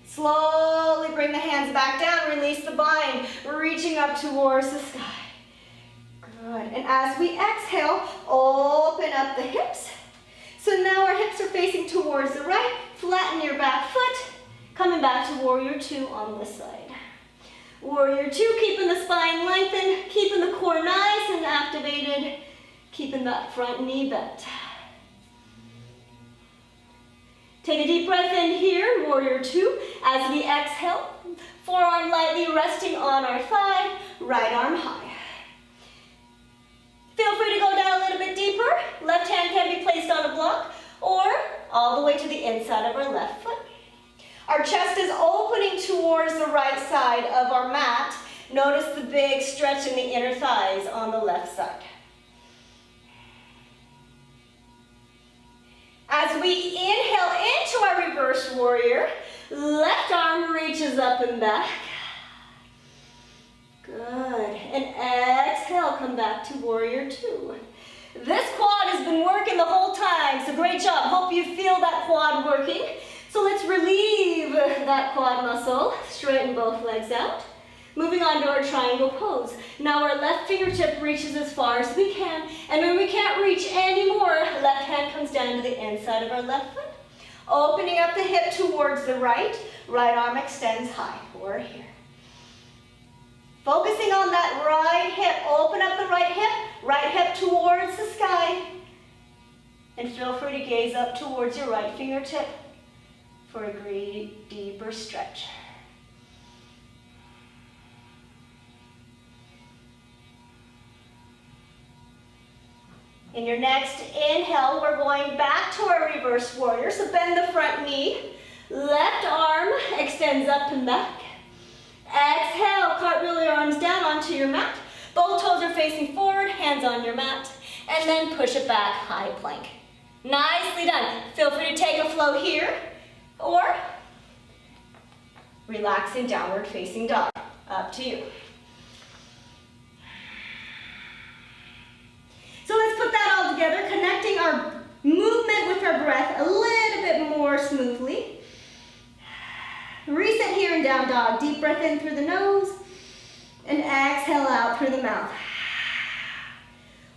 Slowly bring the hands back down, release the bind, reaching up towards the sky. Good, and as we exhale, open up the hips. So now our hips are facing towards the right, flatten your back foot, coming back to warrior two on this side. Warrior two, keeping the spine lengthened, keeping the core nice and activated, keeping that front knee bent. Take a deep breath in here, warrior two. As we exhale, forearm lightly resting on our thigh, right arm high. Feel free to go down a little bit deeper. Left hand can be placed on a block or all the way to the inside of our left foot. Our chest is opening towards the right side of our mat. Notice the big stretch in the inner thighs on the left side. As we inhale into our reverse warrior, left arm reaches up and back. Good. And exhale, come back to warrior two. This quad has been working the whole time, so great job. Hope you feel that quad working. So let's relieve that quad muscle. Straighten both legs out. Moving on to our triangle pose. Now our left fingertip reaches as far as we can, and when we can't reach anymore, left hand comes down to the inside of our left foot. Opening up the hip towards the right, right arm extends high. We're here. Focusing on that right hip, open up the right hip towards the sky, and feel free to gaze up towards your right fingertip for a great deeper stretch. In your next inhale, we're going back to our reverse warrior. So bend the front knee, left arm extends up and back. Exhale, cartwheel your arms down onto your mat. Both toes are facing forward, hands on your mat, and then push it back, high plank. Nicely done. Feel free to take a flow here, or relax in downward facing dog. Up to you. So let's put that all together, connecting our movement with our breath a little bit more smoothly. Reset here in down dog. Deep breath in through the nose and exhale out through the mouth.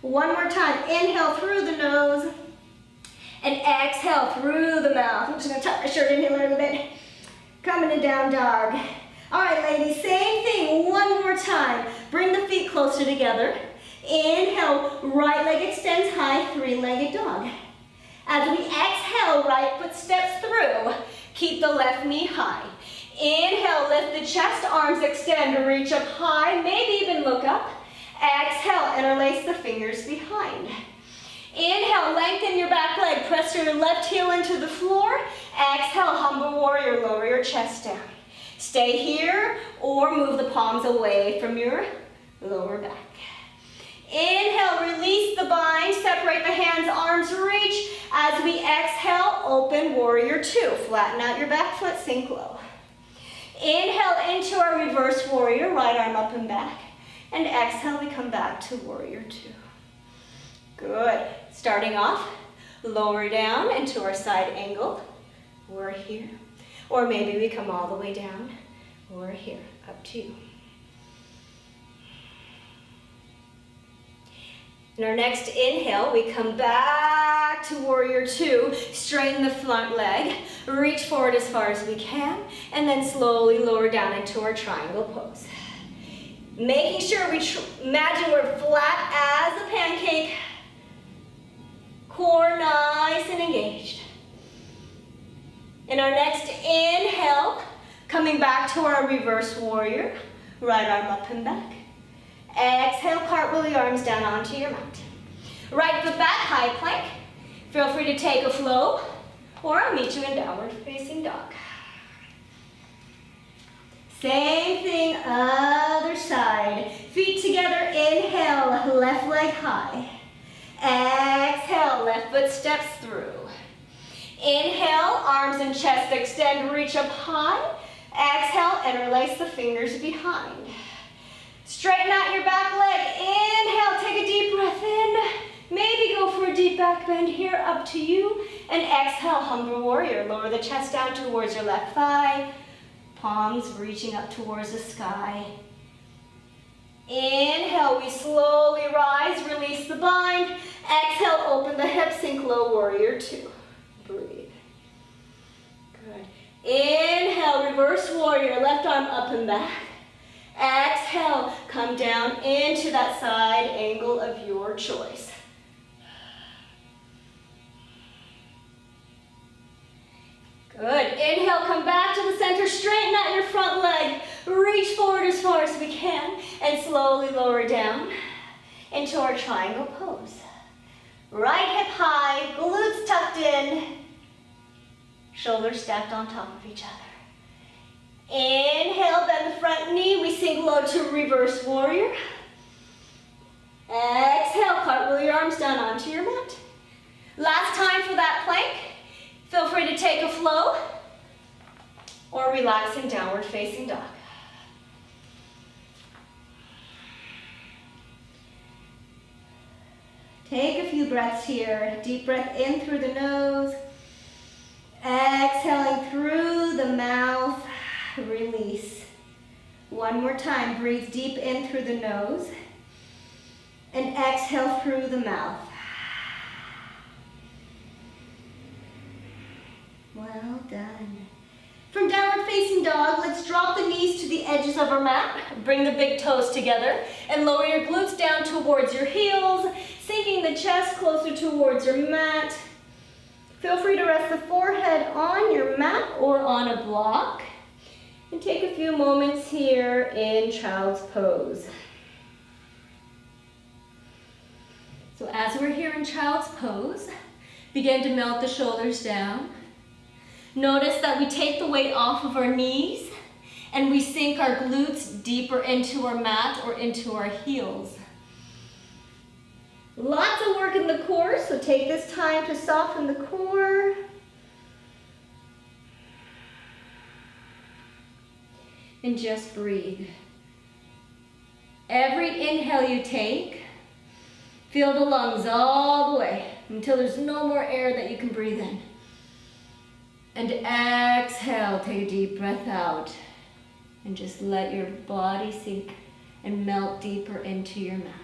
One more time. Inhale through the nose and exhale through the mouth. I'm just going to tuck my shirt in here a little bit. Coming to down dog. All right, ladies, same thing. One more time. Bring the feet closer together. Inhale, right leg extends high, three-legged dog. As we exhale, right foot steps through. Keep the left knee high. Inhale, lift the chest, arms extend, reach up high, maybe even look up. Exhale, interlace the fingers behind. Inhale, lengthen your back leg, press your left heel into the floor. Exhale, humble warrior, lower your chest down. Stay here or move the palms away from your lower back. Inhale, release the bind, separate the hands, arms reach. As we exhale, open warrior two. Flatten out your back foot, sink low. Inhale into our reverse warrior, right arm up and back. And exhale, we come back to warrior two. Good. Starting off, lower down into our side angle. We're here. Or maybe we come all the way down. We're here. Up to you. In our next inhale, we come back to warrior two, straighten the front leg, reach forward as far as we can, and then slowly lower down into our triangle pose. Making sure we imagine we're flat as a pancake, core nice and engaged. In our next inhale, coming back to our reverse warrior, right arm up and back. Exhale, cartwheel your arms down onto your mat. Right foot back, high plank. Feel free to take a flow, or I'll meet you in downward facing dog. Same thing, other side. Feet together, inhale, left leg high. Exhale, left foot steps through. Inhale, arms and chest extend, reach up high. Exhale, interlace the fingers behind. Straighten out your back back bend here, up to you. And exhale, Humber Warrior. Lower the chest down towards your left thigh. Palms reaching up towards the sky. Inhale, we slowly rise, release the bind. Exhale, open the hips, sink low, Warrior 2. Breathe. Good. Inhale, reverse warrior, left arm up and back. Exhale, come down into that side angle of your choice. Good. Inhale, come back to the center, straighten out your front leg. Reach forward as far as we can and slowly lower down into our triangle pose. Right hip high, glutes tucked in, shoulders stacked on top of each other. Inhale, bend the front knee, we sink low to reverse warrior. Exhale, cartwheel your arms down onto your mat. Last time for that plank. Feel free to take a flow or relax in downward facing dog. Take a few breaths here. Deep breath in through the nose. Exhaling through the mouth. Release. One more time. Breathe deep in through the nose. And exhale through the mouth. Well done. From downward facing dog, let's drop the knees to the edges of our mat. Bring the big toes together and lower your glutes down towards your heels, sinking the chest closer towards your mat. Feel free to rest the forehead on your mat or on a block. And take a few moments here in child's pose. So as we're here in child's pose, begin to melt the shoulders down. Notice that we take the weight off of our knees and we sink our glutes deeper into our mat or into our heels. Lots of work in the core, so take this time to soften the core. And just breathe. Every inhale you take, fill the lungs all the way until there's no more air that you can breathe in. And exhale, take a deep breath out. And just let your body sink and melt deeper into your mat.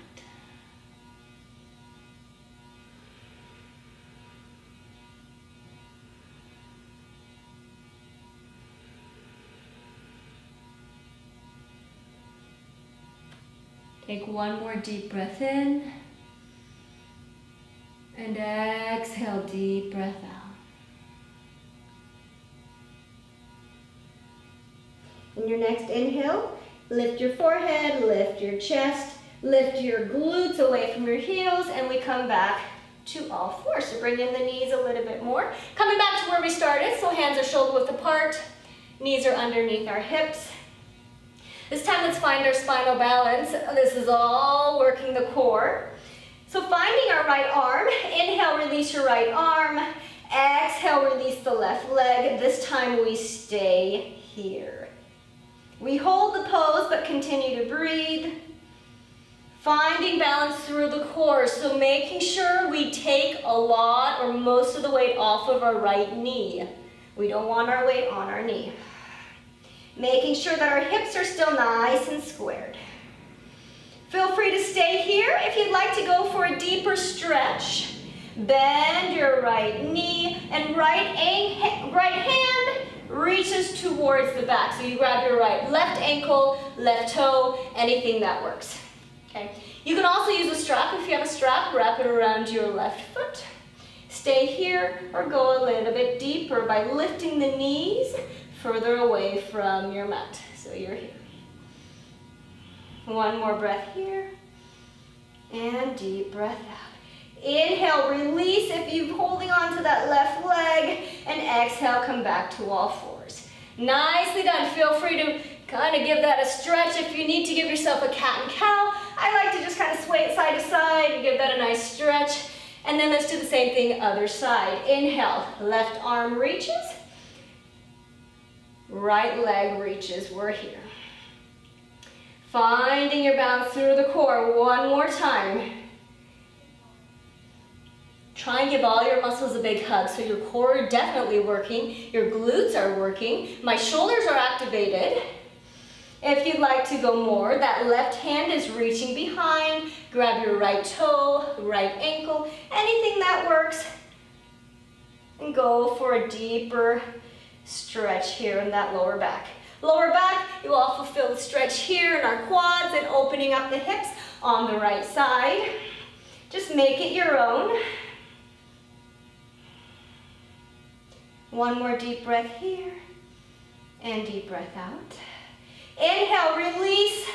Take one more deep breath in. And exhale, deep breath out. In your next inhale, lift your forehead, lift your chest, lift your glutes away from your heels, and we come back to all fours. So bring in the knees a little bit more. Coming back to where we started, so hands are shoulder width apart, knees are underneath our hips. This time let's find our spinal balance. This is all working the core. So finding our right arm, inhale, release your right arm. Exhale, release the left leg. This time we stay here. We hold the pose, but continue to breathe. Finding balance through the core, so making sure we take a lot or most of the weight off of our right knee. We don't want our weight on our knee. Making sure that our hips are still nice and squared. Feel free to stay here. If you'd like to go for a deeper stretch, bend your right knee and right hand reaches towards the back. So you grab your left ankle, left toe, anything that works. Okay. You can also use a strap. If you have a strap, wrap it around your left foot. Stay here or go a little bit deeper by lifting the knees further away from your mat. So you're here. One more breath here. And deep breath out. Inhale, release if you're holding on to that left leg, and exhale, come back to all fours. Nicely done. Feel free to kind of give that a stretch if you need to give yourself a cat and cow. I like to just kind of sway it side to side and give that a nice stretch. And then let's do the same thing other side. Inhale, left arm reaches, right leg reaches. We're here. Finding your balance through the core. One more time. Try and give all your muscles a big hug. So your core are definitely working, your glutes are working, my shoulders are activated. If you'd like to go more, that left hand is reaching behind, grab your right toe, right ankle, anything that works, and go for a deeper stretch here in that lower back. Lower back, you will also feel the stretch here in our quads and opening up the hips on the right side. Just make it your own. One more deep breath here, and deep breath out. Inhale, release,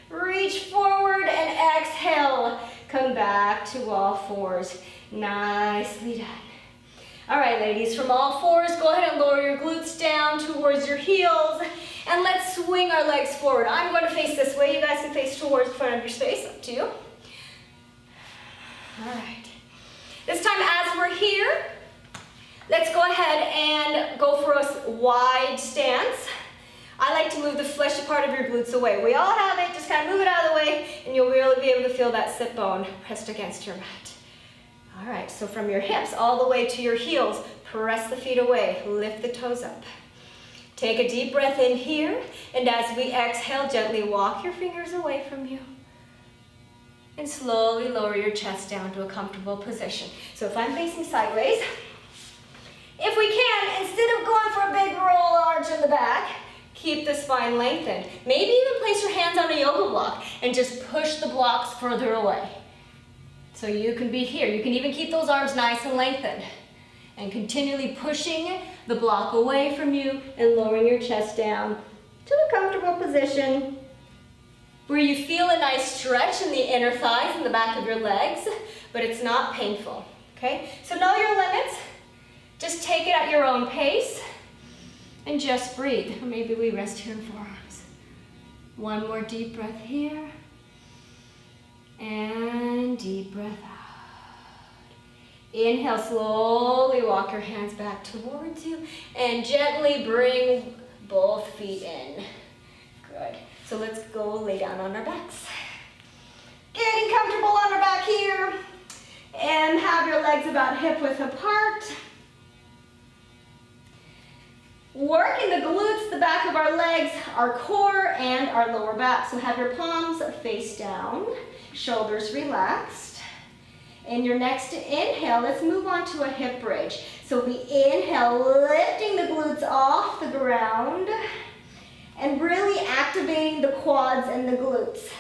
reach forward, and exhale. Come back to all fours. Nicely done. All right, ladies, from all fours, go ahead and lower your glutes down towards your heels, and let's swing our legs forward. I'm going to face this way. You guys can face towards the front of your space, up to you. All right. This time, as we're here, let's go ahead and go for a wide stance. I like to move the fleshy part of your glutes away. We all have it, just kind of move it out of the way, and you'll really be able to feel that sit bone pressed against your mat. All right, so from your hips all the way to your heels, press the feet away, lift the toes up. Take a deep breath in here, and as we exhale, gently walk your fingers away from you. And slowly lower your chest down to a comfortable position. So if I'm facing sideways, if we can, instead of going for a big roll arch in the back, keep the spine lengthened. Maybe even place your hands on a yoga block and just push the blocks further away. So you can be here. You can even keep those arms nice and lengthened. And continually pushing the block away from you and lowering your chest down to a comfortable position where you feel a nice stretch in the inner thighs and the back of your legs, but it's not painful, okay? So know your limits. Just take it at your own pace and just breathe. Or maybe we rest here in forearms. One more deep breath here. And deep breath out. Inhale, slowly walk your hands back towards you and gently bring both feet in. Good. So let's go lay down on our backs. Getting comfortable on our back here. And have your legs about hip width apart. Working the glutes, the back of our legs, our core, and our lower back. So have your palms face down, shoulders relaxed. In your next inhale, let's move on to a hip bridge. So we inhale, lifting the glutes off the ground and really activating the quads and the glutes.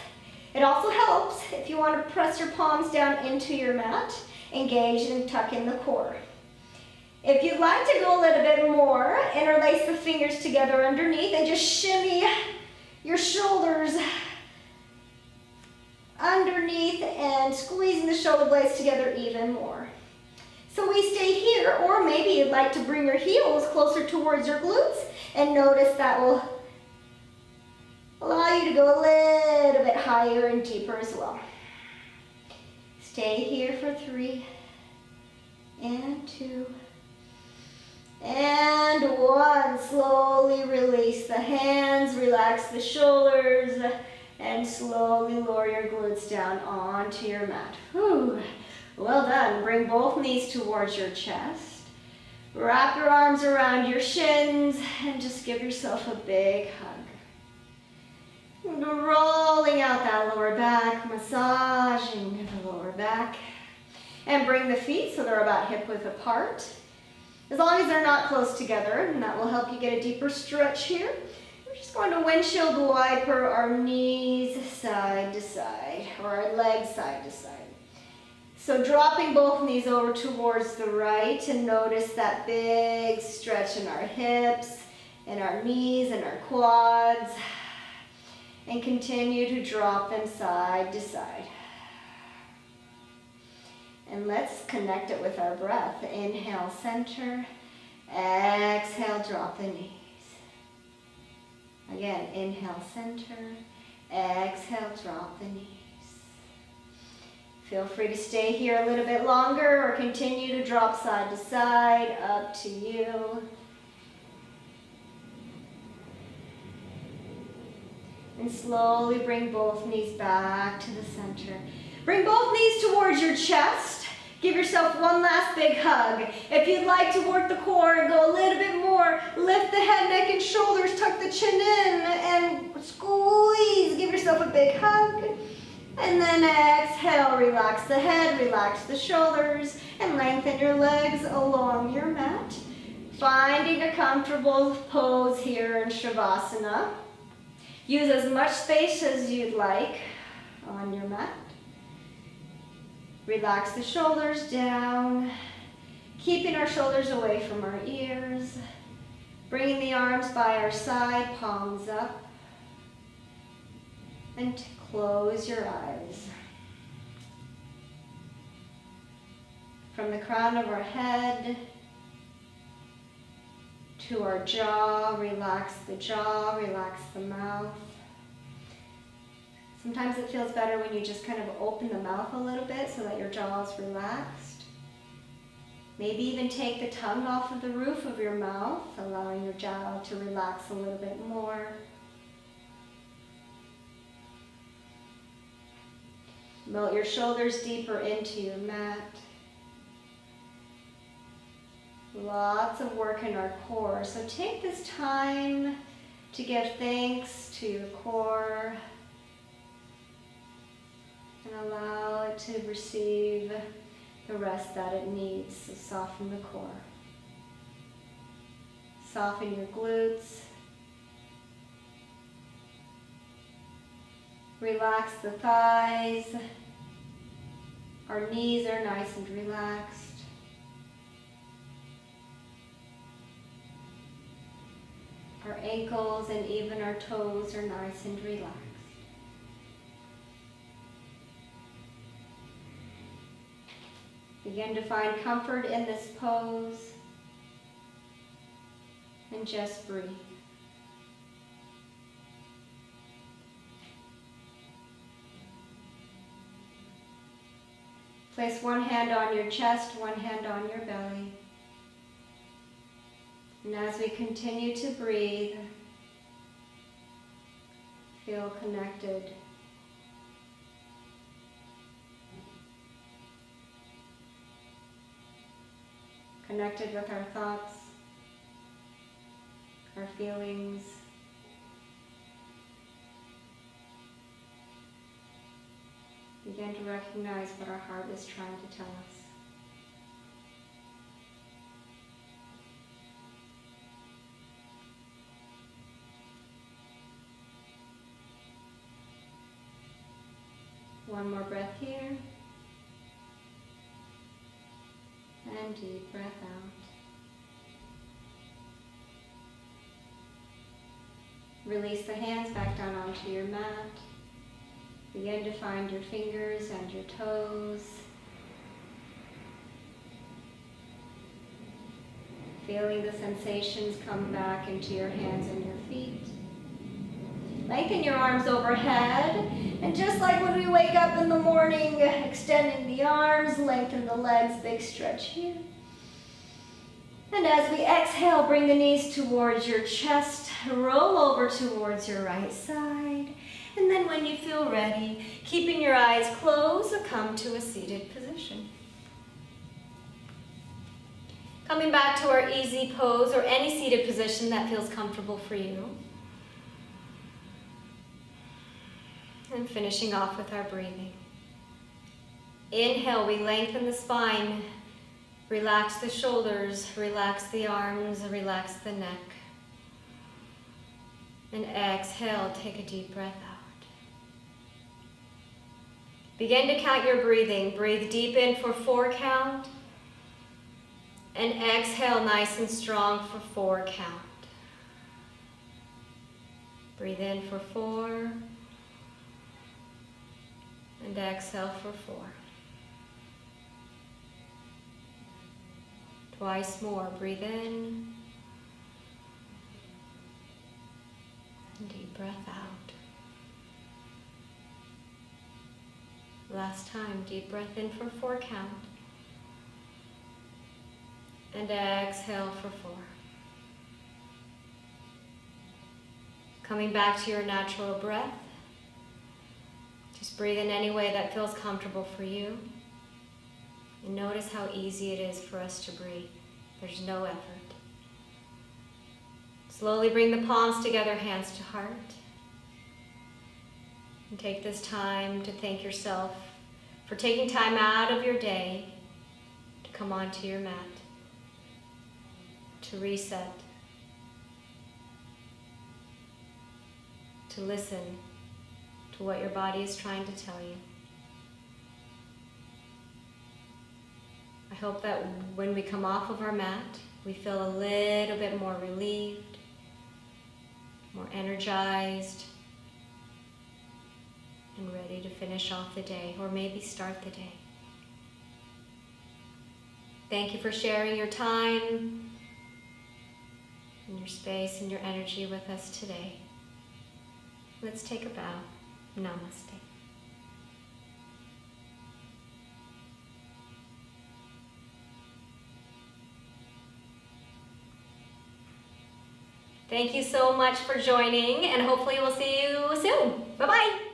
It also helps if you want to press your palms down into your mat, engage and tuck in the core. If you'd like to go a little bit more, interlace the fingers together underneath and just shimmy your shoulders underneath and squeezing the shoulder blades together even more. So we stay here, or maybe you'd like to bring your heels closer towards your glutes, and notice that will allow you to go a little bit higher and deeper as well. Stay here for 3 and 2 and 1. Slowly release the hands, relax the shoulders, and slowly lower your glutes down onto your mat. Whew. Well done. Bring both knees towards your chest. Wrap your arms around your shins and just give yourself a big hug. And rolling out that lower back, massaging the lower back. And bring the feet so they're about hip width apart. As long as they're not close together, and that will help you get a deeper stretch here. We're just going to windshield wiper our knees side to side, or our legs side to side. So dropping both knees over towards the right, and notice that big stretch in our hips, and our knees, and our quads. And continue to drop them side to side. And let's connect it with our breath. Inhale, center. Exhale, drop the knees. Again, inhale, center. Exhale, drop the knees. Feel free to stay here a little bit longer or continue to drop side to side, up to you. And slowly bring both knees back to the center. Bring both knees towards your chest. Give yourself one last big hug. If you'd like to work the core and go a little bit more, lift the head, neck, and shoulders, tuck the chin in, and squeeze. Give yourself a big hug. And then exhale, relax the head, relax the shoulders, and lengthen your legs along your mat. Finding a comfortable pose here in Shavasana. Use as much space as you'd like on your mat. Relax the shoulders down, keeping our shoulders away from our ears. Bringing the arms by our side, palms up. And close your eyes. From the crown of our head to our jaw, relax the mouth. Sometimes it feels better when you just kind of open the mouth a little bit so that your jaw is relaxed. Maybe even take the tongue off of the roof of your mouth, allowing your jaw to relax a little bit more. Melt your shoulders deeper into your mat. Lots of work in our core, so take this time to give thanks to your core and allow it to receive the rest that it needs. So soften the core. Soften your glutes. Relax the thighs. Our knees are nice and relaxed. Our ankles and even our toes are nice and relaxed. Begin to find comfort in this pose and just breathe. Place one hand on your chest, one hand on your belly. And as we continue to breathe, feel connected. Connected with our thoughts, our feelings. Begin to recognize what our heart is trying to tell us. One more breath here. And deep breath out. Release the hands back down onto your mat. Begin to find your fingers and your toes. Feeling the sensations come back into your hands and your feet. Lengthen your arms overhead. And just like when we wake up in the morning, extending the arms, lengthen the legs, big stretch here. And as we exhale, bring the knees towards your chest, roll over towards your right side. And then when you feel ready, keeping your eyes closed, come to a seated position. Coming back to our easy pose or any seated position that feels comfortable for you. And finishing off with our breathing. Inhale, we lengthen the spine, relax the shoulders, relax the arms, relax the neck. And exhale, take a deep breath out. Begin to count your breathing. Breathe deep in for 4 count. And exhale nice and strong for 4 count. Breathe in for 4. And exhale for 4. Twice more. Breathe in. And deep breath out. Last time. Deep breath in for 4 count. And exhale for 4. Coming back to your natural breath. Just breathe in any way that feels comfortable for you. And notice how easy it is for us to breathe. There's no effort. Slowly bring the palms together, hands to heart. And take this time to thank yourself for taking time out of your day to come onto your mat, to reset, to listen to what your body is trying to tell you. I hope that when we come off of our mat, we feel a little bit more relieved, more energized, and ready to finish off the day, or maybe start the day. Thank you for sharing your time and your space and your energy with us today. Let's take a bow. Namaste. Thank you so much for joining, and hopefully we'll see you soon. Bye-bye.